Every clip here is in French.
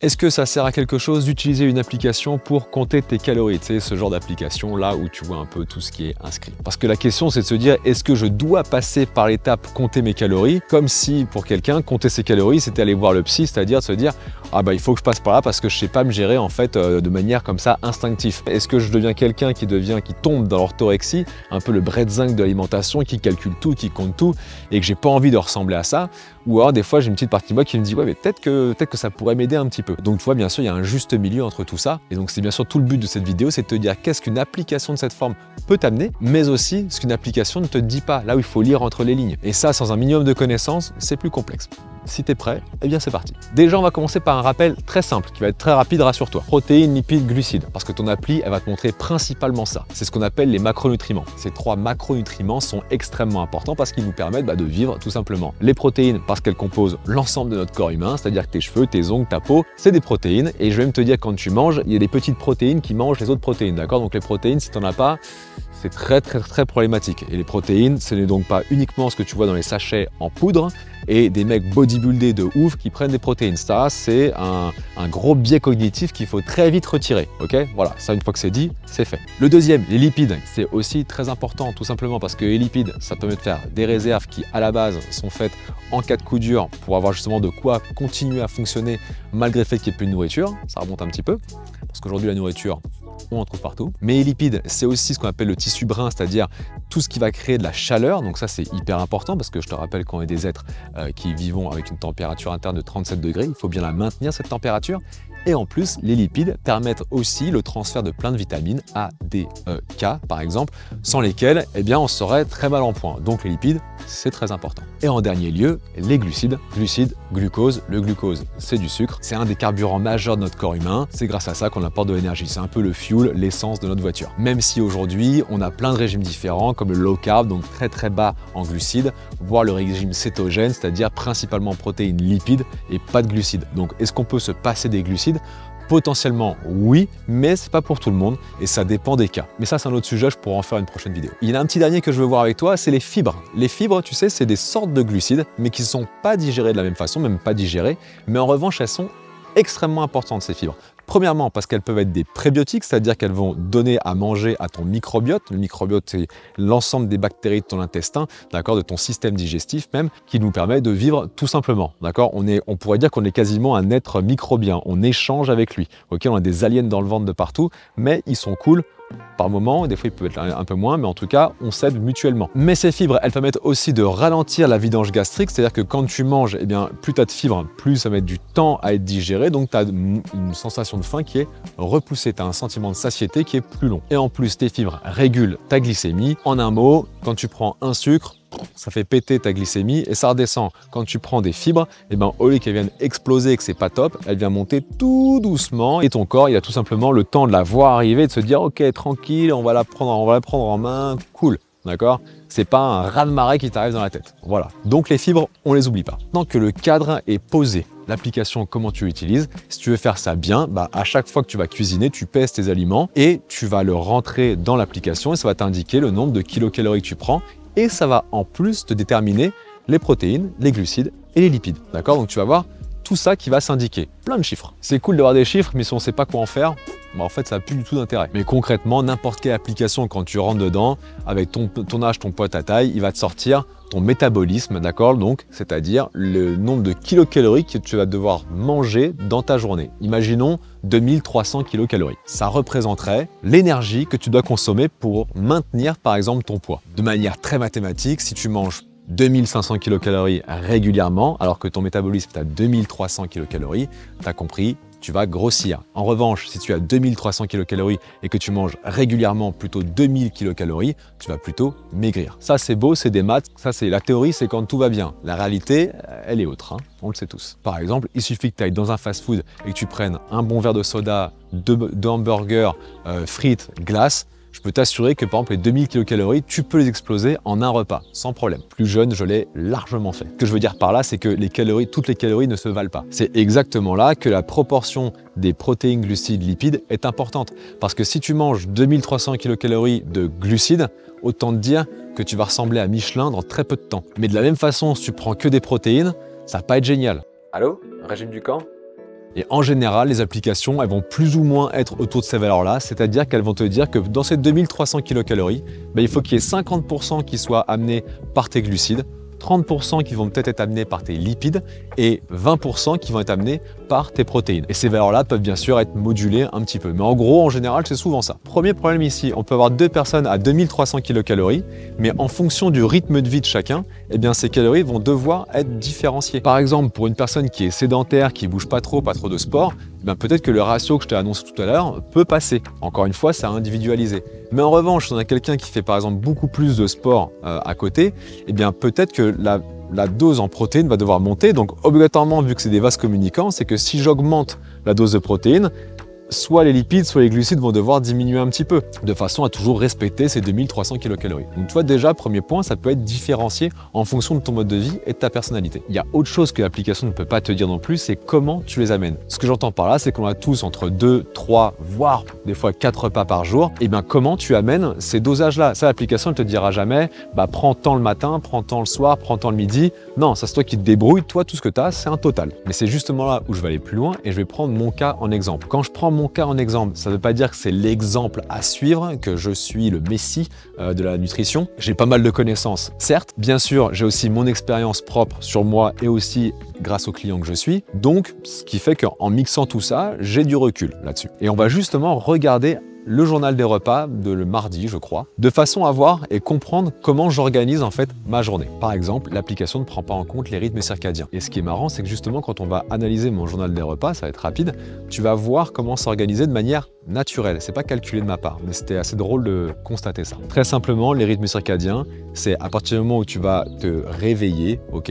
Est-ce que ça sert à quelque chose d'utiliser une application pour compter tes calories? Tu sais, ce genre d'application là où tu vois un peu tout ce qui est inscrit. Parce que la question c'est de se dire, est-ce que je dois passer par l'étape compter mes calories? Comme si pour quelqu'un, compter ses calories, c'était aller voir le psy, c'est-à-dire de se dire, ah bah il faut que je passe par là parce que je sais pas me gérer en fait de manière comme ça instinctive. Est-ce que je deviens quelqu'un qui tombe dans l'orthorexie, un peu le bretzinc de l'alimentation, qui calcule tout, qui compte tout, et que j'ai pas envie de ressembler à ça? Ou alors des fois j'ai une petite partie de moi qui me dit ouais mais peut-être que ça pourrait m'aider un petit peu. Donc tu vois, bien sûr il y a un juste milieu entre tout ça, et donc c'est bien sûr tout le but de cette vidéo, c'est de te dire qu'est-ce qu'une application de cette forme peut t'amener, mais aussi ce qu'une application ne te dit pas, là où il faut lire entre les lignes. Et ça, sans un minimum de connaissances, c'est plus complexe. Si tu es prêt, eh bien c'est parti. Déjà, on va commencer par un rappel très simple, qui va être très rapide, rassure-toi. Protéines, lipides, glucides, parce que ton appli, elle va te montrer principalement ça. C'est ce qu'on appelle les macronutriments. Ces 3 macronutriments sont extrêmement importants parce qu'ils nous permettent de vivre tout simplement. Les protéines, parce qu'elles composent l'ensemble de notre corps humain, c'est-à-dire que tes cheveux, tes ongles, ta peau, c'est des protéines. Et je vais même te dire, quand tu manges, il y a des petites protéines qui mangent les autres protéines, d'accord? Donc les protéines, si tu n'en as pas, c'est très problématique. Et les protéines, ce n'est donc pas uniquement ce que tu vois dans les sachets en poudre et des mecs bodybuildés de ouf qui prennent des protéines. Ça, c'est un gros biais cognitif qu'il faut très vite retirer. Ok, voilà, ça, une fois que c'est dit, c'est fait. Le deuxième, les lipides, c'est aussi très important, tout simplement parce que les lipides, ça permet de faire des réserves qui, à la base, sont faites en cas de coup dur pour avoir justement de quoi continuer à fonctionner malgré le fait qu'il n'y ait plus de nourriture. Ça remonte un petit peu, parce qu'aujourd'hui, la nourriture, on en trouve partout. Mais les lipides, c'est aussi ce qu'on appelle le tissu brun, c'est-à-dire tout ce qui va créer de la chaleur. Donc ça, c'est hyper important parce que je te rappelle qu'on est des êtres qui vivons avec une température interne de 37 degrés. Il faut bien la maintenir, cette température. Et en plus, les lipides permettent aussi le transfert de plein de vitamines A, D, E, K, par exemple, sans lesquelles, eh bien, on serait très mal en point. Donc les lipides, c'est très important. Et en dernier lieu, les glucides. Glucides, glucose. Le glucose, c'est du sucre. C'est un des carburants majeurs de notre corps humain. C'est grâce à ça qu'on apporte de l'énergie. C'est un peu le fuel, l'essence de notre voiture. Même si aujourd'hui, on a plein de régimes différents, comme le low carb, donc très bas en glucides, voire le régime cétogène, c'est-à-dire principalement protéines, lipides et pas de glucides. Donc, est-ce qu'on peut se passer des glucides? Potentiellement oui, mais c'est pas pour tout le monde et ça dépend des cas. Mais ça, c'est un autre sujet, je pourrais en faire une prochaine vidéo. Il y en a un petit dernier que je veux voir avec toi, c'est les fibres. Les fibres, tu sais, c'est des sortes de glucides, mais qui ne sont pas digérés de la même façon, même pas digérés, mais en revanche, elles sont extrêmement importantes, ces fibres. Premièrement, parce qu'elles peuvent être des prébiotiques, c'est-à-dire qu'elles vont donner à manger à ton microbiote. Le microbiote, c'est l'ensemble des bactéries de ton intestin, d'accord, de ton système digestif même, qui nous permet de vivre tout simplement, d'accord. On pourrait dire qu'on est quasiment un être microbien, on échange avec lui, ok. On a des aliens dans le ventre de partout, mais ils sont cool par moment, des fois il peut être un peu moins, mais en tout cas on s'aide mutuellement. Mais ces fibres, elles permettent aussi de ralentir la vidange gastrique, c'est-à-dire que quand tu manges, eh bien, plus tu as de fibres, plus ça met du temps à être digéré, donc tu as une sensation de faim qui est repoussée, tu as un sentiment de satiété qui est plus long. Et en plus, tes fibres régulent ta glycémie. En un mot, quand tu prends un sucre, ça fait péter ta glycémie et ça redescend. Quand tu prends des fibres, eh ben, au lieu qu'elles viennent exploser et que c'est pas top, elles viennent monter tout doucement et ton corps, il a tout simplement le temps de la voir arriver, de se dire ok, tranquille, on va la prendre en main, cool, d'accord. C'est pas un raz-de-marée qui t'arrive dans la tête. Voilà. Donc les fibres, on les oublie pas. Tant que le cadre est posé, l'application, comment tu l'utilises, si tu veux faire ça bien, bah, à chaque fois que tu vas cuisiner, tu pèses tes aliments et tu vas le rentrer dans l'application et ça va t'indiquer le nombre de kilocalories que tu prends. Et ça va en plus te déterminer les protéines, les glucides et les lipides. D'accord? Donc tu vas voir tout ça qui va s'indiquer. Plein de chiffres. C'est cool d'avoir des chiffres, mais si on ne sait pas quoi en faire, bah en fait ça n'a plus du tout d'intérêt. Mais concrètement, n'importe quelle application, quand tu rentres dedans, avec ton âge, ton poids, ta taille, il va te sortir ton métabolisme, d'accord? Donc, c'est-à-dire le nombre de kilocalories que tu vas devoir manger dans ta journée. Imaginons 2300 kilocalories. Ça représenterait l'énergie que tu dois consommer pour maintenir, par exemple, ton poids. De manière très mathématique, si tu manges 2500 kilocalories régulièrement, alors que ton métabolisme est à 2300 kilocalories, tu as compris, tu vas grossir. En revanche, si tu as 2300 kilocalories et que tu manges régulièrement plutôt 2000 kilocalories, tu vas plutôt maigrir. Ça, c'est beau, c'est des maths. Ça, c'est la théorie, c'est quand tout va bien. La réalité, elle est autre, hein. On le sait tous. Par exemple, il suffit que tu ailles dans un fast-food et que tu prennes un bon verre de soda, deux hamburgers, frites, glace. Je peux t'assurer que par exemple les 2000 kilocalories, tu peux les exploser en un repas, sans problème. Plus jeune, je l'ai largement fait. Ce que je veux dire par là, c'est que les calories, toutes les calories ne se valent pas. C'est exactement là que la proportion des protéines, glucides, lipides est importante. Parce que si tu manges 2300 kilocalories de glucides, autant te dire que tu vas ressembler à Michelin dans très peu de temps. Mais de la même façon, si tu prends que des protéines, ça va pas être génial. Allô? Régime du camp? Et en général, les applications, elles vont plus ou moins être autour de ces valeurs-là, c'est-à-dire qu'elles vont te dire que dans ces 2300 kilocalories, il faut qu'il y ait 50% qui soient amenés par tes glucides, 30% qui vont peut-être être amenés par tes lipides et 20% qui vont être amenés par tes protéines. Et ces valeurs-là peuvent bien sûr être modulées un petit peu. Mais en gros, en général, c'est souvent ça. Premier problème ici, on peut avoir deux personnes à 2300 kilocalories, mais en fonction du rythme de vie de chacun, eh bien, ces calories vont devoir être différenciées. Par exemple, pour une personne qui est sédentaire, qui bouge pas trop de sport, peut-être que le ratio que je t'ai annoncé tout à l'heure peut passer. Encore une fois, c'est à individualiser. Mais en revanche, si on a quelqu'un qui fait par exemple beaucoup plus de sport à côté, eh bien peut-être que la dose en protéines va devoir monter. Donc obligatoirement, vu que c'est des vases communicants, c'est que si j'augmente la dose de protéines, soit les lipides, soit les glucides vont devoir diminuer un petit peu, de façon à toujours respecter ces 2300 kilocalories. Donc toi déjà, premier point, ça peut être différencié en fonction de ton mode de vie et de ta personnalité. Il y a autre chose que l'application ne peut pas te dire non plus, c'est comment tu les amènes. Ce que j'entends par là, c'est qu'on a tous entre 2, 3, voire des fois 4 repas par jour. Et bien comment tu amènes ces dosages-là? Ça, l'application ne te dira jamais, prends tant le matin, prends tant le soir, prends tant le midi. Non, ça c'est toi qui te débrouilles. Toi, tout ce que tu as, c'est un total. Mais c'est justement là où je vais aller plus loin et je vais prendre mon cas en exemple. Quand je prends mon cas en exemple, ça ne veut pas dire que c'est l'exemple à suivre, que je suis le messie de la nutrition. J'ai pas mal de connaissances, certes. Bien sûr, j'ai aussi mon expérience propre sur moi et aussi grâce aux clients que je suis. Donc, ce qui fait qu'en mixant tout ça, j'ai du recul là-dessus. Et on va justement regarder le journal des repas de le mardi, je crois, de façon à voir et comprendre comment j'organise en fait ma journée. Par exemple, l'application ne prend pas en compte les rythmes circadiens. Et ce qui est marrant, c'est que justement, quand on va analyser mon journal des repas, ça va être rapide, tu vas voir comment s'organiser de manière naturelle. C'est pas calculé de ma part, mais c'était assez drôle de constater ça. Très simplement, les rythmes circadiens, c'est à partir du moment où tu vas te réveiller, ok,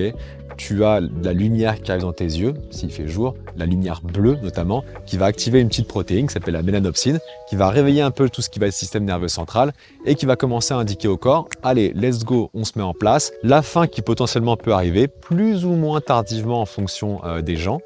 tu as la lumière qui arrive dans tes yeux, s'il fait jour, la lumière bleue notamment, qui va activer une petite protéine qui s'appelle la mélanopsine, qui va réveiller un peu tout ce qui va être système nerveux central et qui va commencer à indiquer au corps, allez, let's go, on se met en place. La faim qui potentiellement peut arriver, plus ou moins tardivement en fonction des gens,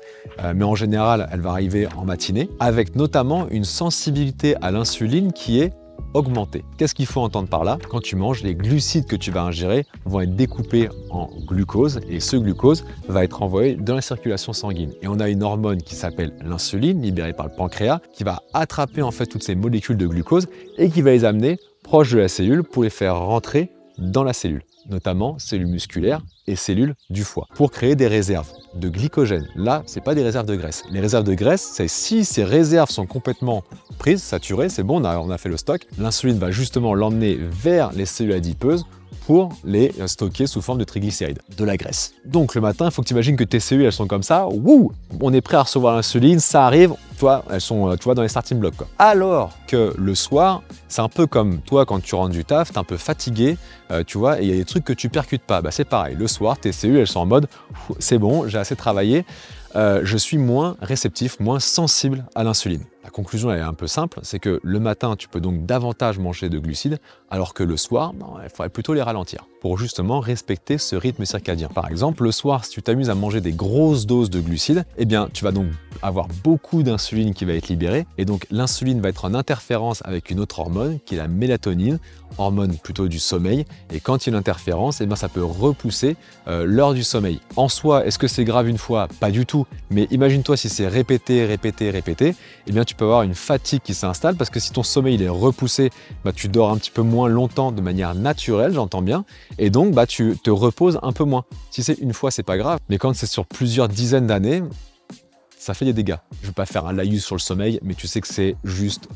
mais en général, elle va arriver en matinée, avec notamment une sensibilité à l'insuline qui est augmenter. Qu'est-ce qu'il faut entendre par là? Quand tu manges, les glucides que tu vas ingérer vont être découpés en glucose et ce glucose va être envoyé dans la circulation sanguine. Et on a une hormone qui s'appelle l'insuline, libérée par le pancréas, qui va attraper en fait toutes ces molécules de glucose et qui va les amener proche de la cellule pour les faire rentrer dans la cellule, notamment cellules musculaires et cellules du foie, pour créer des réserves de glycogène. Là, c'est pas des réserves de graisse. Les réserves de graisse, c'est si ces réserves sont complètement prises, saturées, c'est bon, on a fait le stock. L'insuline va justement l'emmener vers les cellules adipeuses pour les stocker sous forme de triglycérides, de la graisse. Donc le matin, il faut que tu imagines que tes cellules, elles sont comme ça, wouh, on est prêt à recevoir l'insuline, ça arrive, toi, elles sont, tu vois, dans les starting blocks, quoi. Alors que le soir, c'est un peu comme toi quand tu rentres du taf, t'es un peu fatigué, tu vois, et il y a des trucs que tu percutes pas. C'est pareil, le soir, tes cellules, elles sont en mode, c'est bon, j'ai assez travaillé, je suis moins réceptif, moins sensible à l'insuline. La conclusion elle est un peu simple, c'est que le matin, tu peux donc davantage manger de glucides, alors que le soir, il faudrait plutôt les ralentir pour justement respecter ce rythme circadien. Par exemple, le soir, si tu t'amuses à manger des grosses doses de glucides, eh bien, tu vas donc avoir beaucoup d'insuline qui va être libérée, et donc l'insuline va être en interférence avec une autre hormone, qui est la mélatonine, hormone plutôt du sommeil, et quand il y a une interférence, eh bien, ça peut repousser l'heure du sommeil. En soi, est-ce que c'est grave une fois? Pas du tout, mais imagine-toi si c'est répété, eh bien, tu peux avoir une fatigue qui s'installe, parce que si ton sommeil il est repoussé, tu dors un petit peu moins longtemps de manière naturelle, j'entends bien, et donc tu te reposes un peu moins. Si c'est une fois, c'est pas grave, mais quand c'est sur plusieurs dizaines d'années, ça fait des dégâts. Je ne vais pas faire un laïus sur le sommeil, mais tu sais que c'est juste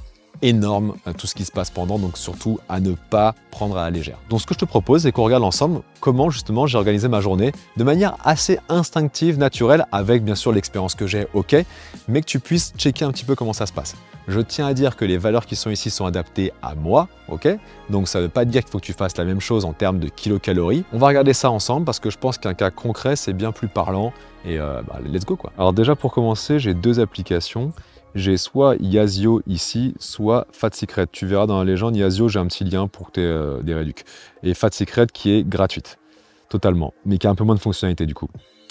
énorme tout ce qui se passe pendant, donc surtout à ne pas prendre à la légère. Donc ce que je te propose, c'est qu'on regarde ensemble comment justement j'ai organisé ma journée de manière assez instinctive, naturelle, avec bien sûr l'expérience que j'ai, ok, mais que tu puisses checker un petit peu comment ça se passe. Je tiens à dire que les valeurs qui sont ici sont adaptées à moi, ok, donc ça ne veut pas dire qu'il faut que tu fasses la même chose en termes de kilocalories. On va regarder ça ensemble parce que je pense qu'un cas concret c'est bien plus parlant et let's go quoi. Alors déjà pour commencer, j'ai deux applications. J'ai soit Yazio ici, soit Fat Secret. Tu verras dans la légende, Yazio, j'ai un petit lien pour tes des réducs. Et Fat Secret qui est gratuite, totalement, mais qui a un peu moins de fonctionnalité du coup.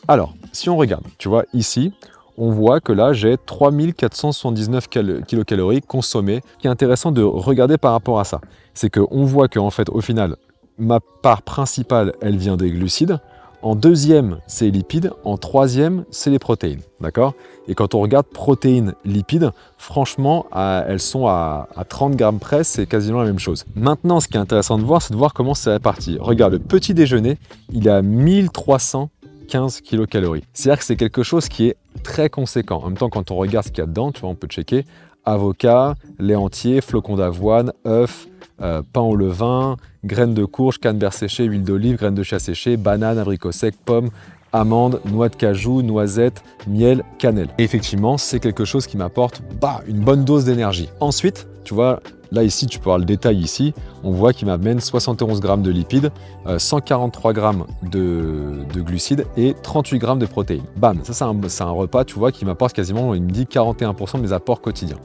Alors, si on regarde, tu vois, ici, on voit que là, j'ai 3479 kilocalories consommées. Ce qui est intéressant de regarder par rapport à ça, c'est qu'on voit qu'en fait, au final, ma part principale, elle vient des glucides. En deuxième, c'est les lipides. En troisième, c'est les protéines. D'accord? Et quand on regarde protéines, lipides, franchement, elles sont à 30 grammes près, c'est quasiment la même chose. Maintenant, ce qui est intéressant de voir, c'est de voir comment c'est réparti. Regarde, le petit déjeuner, il est à 1315 kilocalories. C'est-à-dire que c'est quelque chose qui est très conséquent. En même temps, quand on regarde ce qu'il y a dedans, tu vois, on peut checker avocat, lait entier, flocons d'avoine, œufs, pain au levain, graines de courge, canneberge séchée, huile d'olive, graines de chia séchées, bananes, abricots secs, pommes, amandes, noix de cajou, noisettes, miel, cannelle. Et effectivement, c'est quelque chose qui m'apporte une bonne dose d'énergie. Ensuite, tu vois, là ici, tu peux voir le détail ici, on voit qu'il m'amène 71 grammes de lipides, 143 grammes de glucides et 38 grammes de protéines. Bam, ça c'est un repas, tu vois, qui m'apporte quasiment, il me dit 41% de mes apports quotidiens.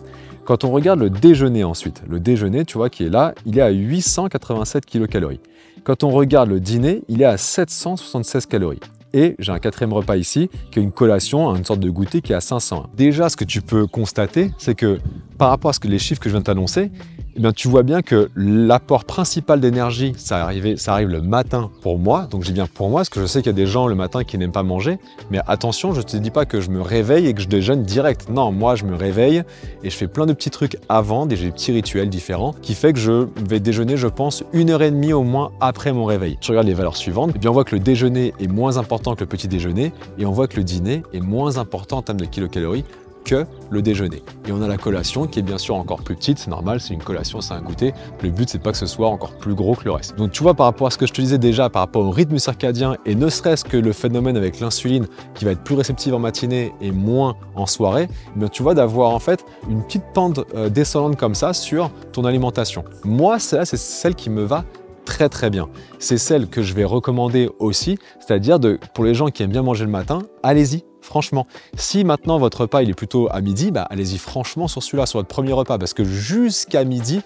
Quand on regarde le déjeuner ensuite, le déjeuner, tu vois, qui est là, il est à 887 kilocalories. Quand on regarde le dîner, il est à 776 calories. Et j'ai un quatrième repas ici, qui est une collation, une sorte de goûter qui est à 501. Déjà, ce que tu peux constater, c'est que par rapport à les chiffres que je viens de t'annoncer, eh bien, tu vois bien que l'apport principal d'énergie, ça arrive le matin pour moi. Donc, j'ai bien pour moi, parce que je sais qu'il y a des gens le matin qui n'aiment pas manger. Mais attention, je ne te dis pas que je me réveille et que je déjeune direct. Non, moi, je me réveille et je fais plein de petits trucs avant, des petits rituels différents, qui fait que je vais déjeuner, je pense, 1h30 au moins après mon réveil. Je regarde les valeurs suivantes. Eh bien, on voit que le déjeuner est moins important que le petit déjeuner et on voit que le dîner est moins important en termes de kilocalories que le déjeuner. Et on a la collation qui est bien sûr encore plus petite, c'est normal, c'est une collation, c'est un goûter. Le but, c'est pas que ce soit encore plus gros que le reste. Donc tu vois, par rapport à ce que je te disais déjà, par rapport au rythme circadien et ne serait-ce que le phénomène avec l'insuline qui va être plus réceptive en matinée et moins en soirée, eh bien, tu vois d'avoir en fait une petite pente descendante comme ça sur ton alimentation. Moi, c'est celle qui me va très très bien. C'est celle que je vais recommander aussi, c'est-à-dire pour les gens qui aiment bien manger le matin, allez-y. Franchement, si maintenant votre repas il est plutôt à midi, allez-y franchement sur celui-là, sur votre premier repas, parce que jusqu'à midi,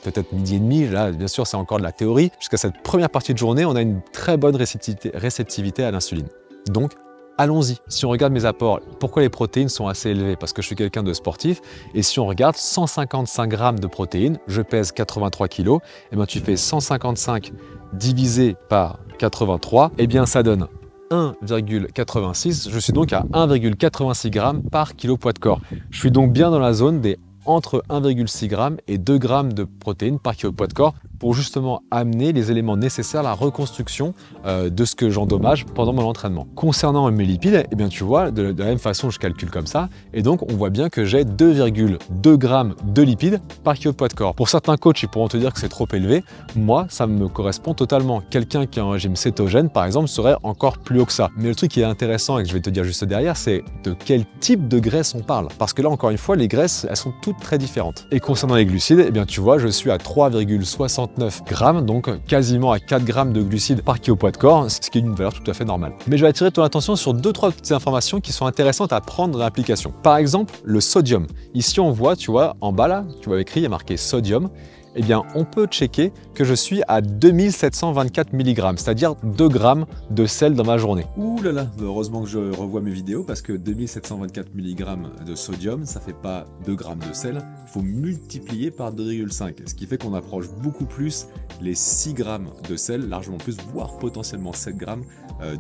peut-être midi et demi, là bien sûr c'est encore de la théorie, jusqu'à cette première partie de journée, on a une très bonne réceptivité à l'insuline. Donc, allons-y. Si on regarde mes apports, pourquoi les protéines sont assez élevées? Parce que je suis quelqu'un de sportif, et si on regarde 155 grammes de protéines, je pèse 83 kg, et bien tu fais 155 divisé par 83, et bien ça donne 1,86, je suis donc à 1,86 g par kilo poids de corps. Je suis donc bien dans la zone des entre 1,6 g et 2 g de protéines par kilo poids de corps pour justement amener les éléments nécessaires à la reconstruction de ce que j'endommage pendant mon entraînement. Concernant mes lipides, eh bien tu vois, de la même façon je calcule comme ça, et donc on voit bien que j'ai 2,2 g de lipides par kilo de poids de corps. Pour certains coachs, ils pourront te dire que c'est trop élevé. Moi, ça me correspond totalement. Quelqu'un qui a un régime cétogène, par exemple, serait encore plus haut que ça. Mais le truc qui est intéressant et que je vais te dire juste derrière, c'est de quel type de graisse on parle. Parce que là, encore une fois, les graisses, elles sont toutes très différentes. Et concernant les glucides, eh bien tu vois, je suis à 3,69 grammes, donc quasiment à 4 grammes de glucides par kilo poids de corps, ce qui est une valeur tout à fait normale. Mais je vais attirer ton attention sur 2-3 petites informations qui sont intéressantes à prendre dans l'application. Par exemple, le sodium. Ici, on voit, tu vois, en bas là, tu vois écrit, il y a marqué sodium. Eh bien, on peut checker que je suis à 2724 mg, c'est-à-dire 2 grammes de sel dans ma journée. Ouh là là, heureusement que je revois mes vidéos parce que 2724 mg de sodium, ça fait pas 2 grammes de sel, il faut multiplier par 2,5, ce qui fait qu'on approche beaucoup plus les 6 grammes de sel, largement plus, voire potentiellement 7 grammes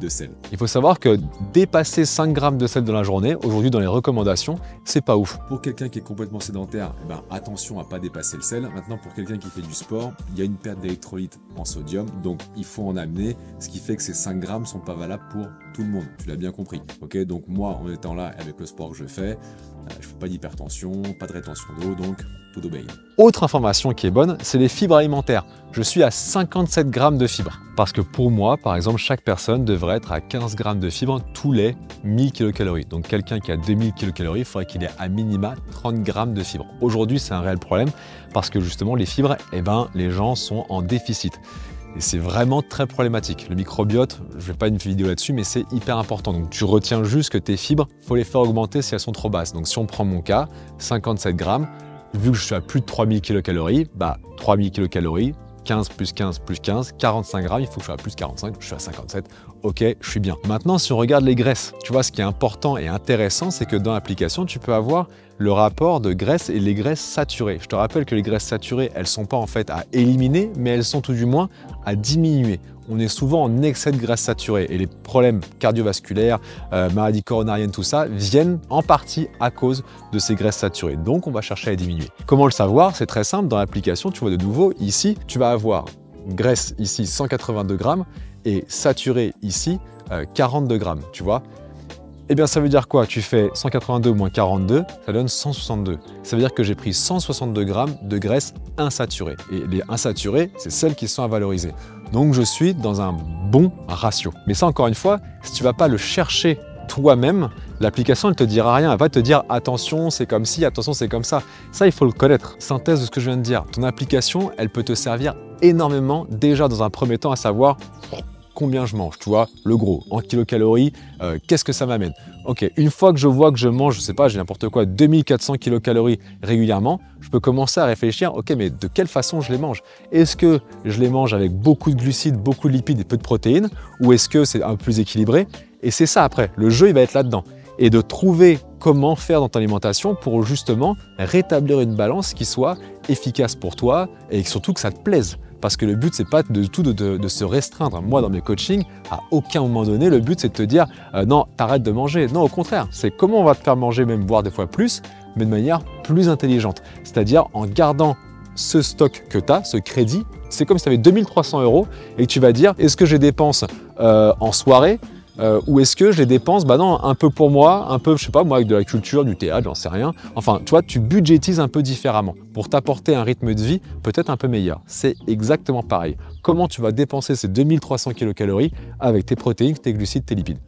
de sel. Il faut savoir que dépasser 5 grammes de sel dans la journée, aujourd'hui dans les recommandations, c'est pas ouf. Pour quelqu'un qui est complètement sédentaire, eh ben, attention à pas dépasser le sel. Maintenant, pour quelqu'un qui fait du sport, il y a une perte d'électrolytes en sodium, donc il faut en amener, ce qui fait que ces 5 grammes sont pas valables pour tout le monde, tu l'as bien compris. Ok, donc moi, en étant là avec le sport que je fais pas d'hypertension, pas de rétention d'eau, donc tout obéit. Autre information qui est bonne, c'est les fibres alimentaires. Je suis à 57 grammes de fibres. Parce que pour moi, par exemple, chaque personne devrait être à 15 grammes de fibres tous les 1000 kcal. Donc quelqu'un qui a 2000 kcal, il faudrait qu'il ait à minima 30 grammes de fibres. Aujourd'hui, c'est un réel problème parce que justement, les fibres, eh ben, les gens sont en déficit. Et c'est vraiment très problématique. Le microbiote, je ne fais pas une vidéo là-dessus, mais c'est hyper important. Donc tu retiens juste que tes fibres, il faut les faire augmenter si elles sont trop basses. Donc si on prend mon cas, 57 grammes, vu que je suis à plus de 3000 kcal, 3000 kcal, 15 plus 15 plus 15, 45 grammes, il faut que je sois à plus 45, je suis à 57, ok, je suis bien. Maintenant, si on regarde les graisses, tu vois, ce qui est important et intéressant, c'est que dans l'application, tu peux avoir le rapport de graisse et les graisses saturées. Je te rappelle que les graisses saturées, elles ne sont pas en fait à éliminer, mais elles sont tout du moins à diminuer. On est souvent en excès de graisse saturée et les problèmes cardiovasculaires, maladies coronariennes, tout ça, viennent en partie à cause de ces graisses saturées. Donc, on va chercher à les diminuer. Comment le savoir? C'est très simple. Dans l'application, tu vois de nouveau, ici, tu vas avoir graisse ici 182 grammes et saturé ici 42 grammes, tu vois. Eh bien, ça veut dire quoi? Tu fais 182 moins 42, ça donne 162. Ça veut dire que j'ai pris 162 grammes de graisse insaturée. Et les insaturées, c'est celles qui sont à valoriser. Donc, je suis dans un bon ratio. Mais ça, encore une fois, si tu ne vas pas le chercher toi-même, l'application, elle ne te dira rien. Elle va te dire attention, c'est comme ci, attention, c'est comme ça. Ça, il faut le connaître. Synthèse de ce que je viens de dire. Ton application, elle peut te servir énormément, déjà dans un premier temps, à savoir combien je mange, tu vois, le gros, en kilocalories, qu'est-ce que ça m'amène? Ok, une fois que je vois que je mange, je sais pas, j'ai n'importe quoi, 2400 kilocalories régulièrement, je peux commencer à réfléchir, ok, mais de quelle façon je les mange? Est-ce que je les mange avec beaucoup de glucides, beaucoup de lipides et peu de protéines, ou est-ce que c'est un peu plus équilibré? Et c'est ça après, le jeu, il va être là-dedans. Et de trouver comment faire dans ton alimentation pour justement rétablir une balance qui soit efficace pour toi et surtout que ça te plaise. Parce que le but, c'est pas du tout de se restreindre. Moi, dans mes coachings, à aucun moment donné, le but, c'est de te dire non, t'arrêtes de manger. Non, au contraire, c'est comment on va te faire manger, même voire des fois plus, mais de manière plus intelligente. C'est-à-dire en gardant ce stock que tu as, ce crédit, c'est comme si tu avais 2300 € et que tu vas dire est-ce que je les dépense en soirée ou est-ce que je les dépense, bah non, un peu pour moi, un peu, je sais pas, moi, avec de la culture, du théâtre, j'en sais rien. Enfin, tu vois, tu budgétises un peu différemment pour t'apporter un rythme de vie peut-être un peu meilleur. C'est exactement pareil. Comment tu vas dépenser ces 2300 kilocalories avec tes protéines, tes glucides, tes lipides?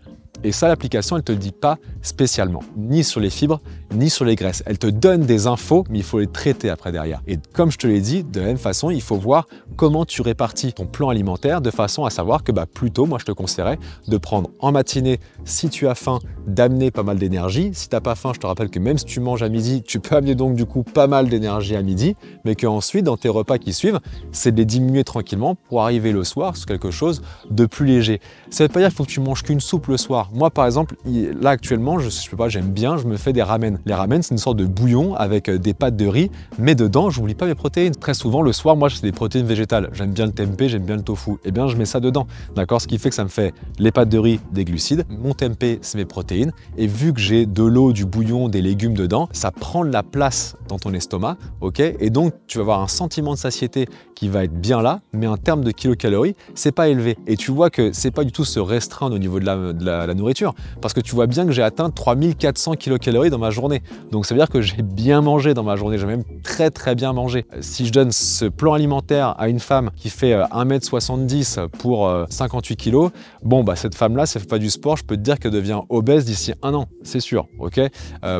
Et ça, l'application, elle ne te le dit pas spécialement, ni sur les fibres, ni sur les graisses. Elle te donne des infos, mais il faut les traiter après derrière. Et comme je te l'ai dit, de la même façon, il faut voir comment tu répartis ton plan alimentaire de façon à savoir que plutôt, moi, je te conseillerais de prendre en matinée, si tu as faim, d'amener pas mal d'énergie. Si tu n'as pas faim, je te rappelle que même si tu manges à midi, tu peux amener donc du coup pas mal d'énergie à midi, mais qu'ensuite, dans tes repas qui suivent, c'est de les diminuer tranquillement pour arriver le soir sur quelque chose de plus léger. Ça ne veut pas dire qu'il faut que tu manges qu'une soupe le soir. Moi, par exemple, là actuellement, je sais pas, j'aime bien, je me fais des ramen. Les ramen, c'est une sorte de bouillon avec des pâtes de riz, mais dedans, je n'oublie pas mes protéines. Très souvent, le soir, moi, je fais des protéines végétales. J'aime bien le tempeh, j'aime bien le tofu. Eh bien, je mets ça dedans, d'accord? Ce qui fait que ça me fait les pâtes de riz, des glucides. Mon tempeh, c'est mes protéines. Et vu que j'ai de l'eau, du bouillon, des légumes dedans, ça prend de la place dans ton estomac, ok? Et donc, tu vas avoir un sentiment de satiété qui va être bien là, mais en termes de kilocalories, c'est pas élevé. Et tu vois que c'est pas du tout se restreindre au niveau de la nourriture, parce que tu vois bien que j'ai atteint 3400 kilocalories dans ma journée. Donc ça veut dire que j'ai bien mangé dans ma journée, j'ai même très bien mangé. Si je donne ce plan alimentaire à une femme qui fait 1m70 pour 58 kg, bon cette femme-là, si elle fait pas du sport, je peux te dire qu'elle devient obèse d'ici un an, c'est sûr, ok?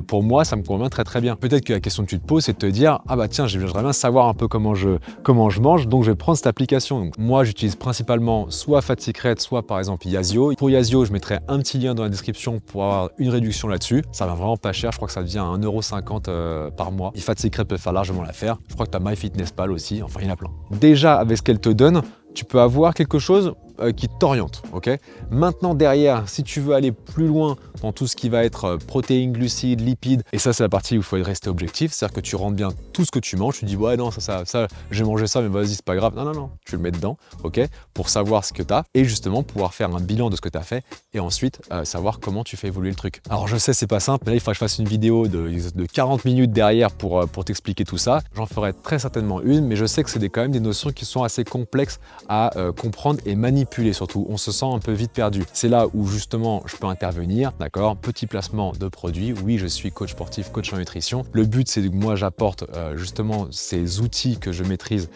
Pour moi, ça me convient très bien. Peut-être que la question que tu te poses, c'est de te dire, ah tiens, j'aimerais bien savoir un peu comment je mange, donc je vais prendre cette application. Donc, moi, j'utilise principalement soit Fat Secret, soit par exemple Yazio. Pour Yazio, je mettrai un petit lien dans la description pour avoir une réduction là-dessus. Ça va vraiment pas cher, je crois que ça devient 1,50 € par mois. Et Fat Secret peut faire largement l'affaire. Je crois que tu as MyFitnessPal aussi, enfin il y en a plein. Déjà, avec ce qu'elle te donne, tu peux avoir quelque chose qui t'oriente, ok? Maintenant derrière, si tu veux aller plus loin dans tout ce qui va être protéines, glucides, lipides, et ça c'est la partie où il faut rester objectif, c'est-à-dire que tu rentres bien tout ce que tu manges, tu dis ouais non ça j'ai mangé ça mais vas-y c'est pas grave, non, tu le mets dedans, ok? Pour savoir ce que tu as et justement pouvoir faire un bilan de ce que tu as fait et ensuite savoir comment tu fais évoluer le truc. Alors je sais c'est pas simple, mais là il faudra que je fasse une vidéo de 40 minutes derrière pour t'expliquer tout ça. J'en ferai très certainement une, mais je sais que c'est quand même des notions qui sont assez complexes à comprendre et manipuler surtout. On se sent un peu vite perdu. C'est là où justement je peux intervenir, d'accord? Petit placement de produits. Oui, je suis coach sportif, coach en nutrition. Le but, c'est que moi j'apporte justement ces outils que je maîtrise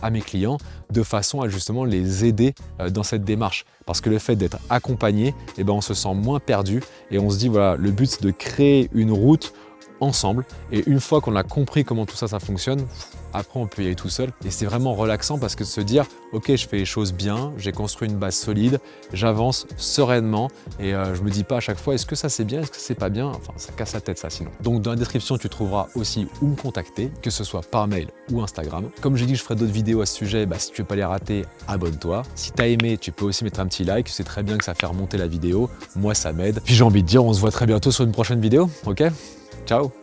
à mes clients de façon à justement les aider dans cette démarche. Parce que le fait d'être accompagné, on se sent moins perdu et on se dit voilà, le but c'est de créer une route ensemble et une fois qu'on a compris comment tout ça fonctionne, après on peut y aller tout seul et c'est vraiment relaxant parce que de se dire ok je fais les choses bien, j'ai construit une base solide, j'avance sereinement et je me dis pas à chaque fois est-ce que ça c'est bien, est-ce que c'est pas bien, enfin ça casse la tête ça sinon. Donc dans la description tu trouveras aussi où me contacter, que ce soit par mail ou Instagram. Comme j'ai dit je ferai d'autres vidéos à ce sujet, si tu veux pas les rater, abonne-toi. Si tu as aimé, tu peux aussi mettre un petit like, c'est très bien que ça fait remonter la vidéo, moi ça m'aide. Puis j'ai envie de dire on se voit très bientôt sur une prochaine vidéo, ok? Ciao!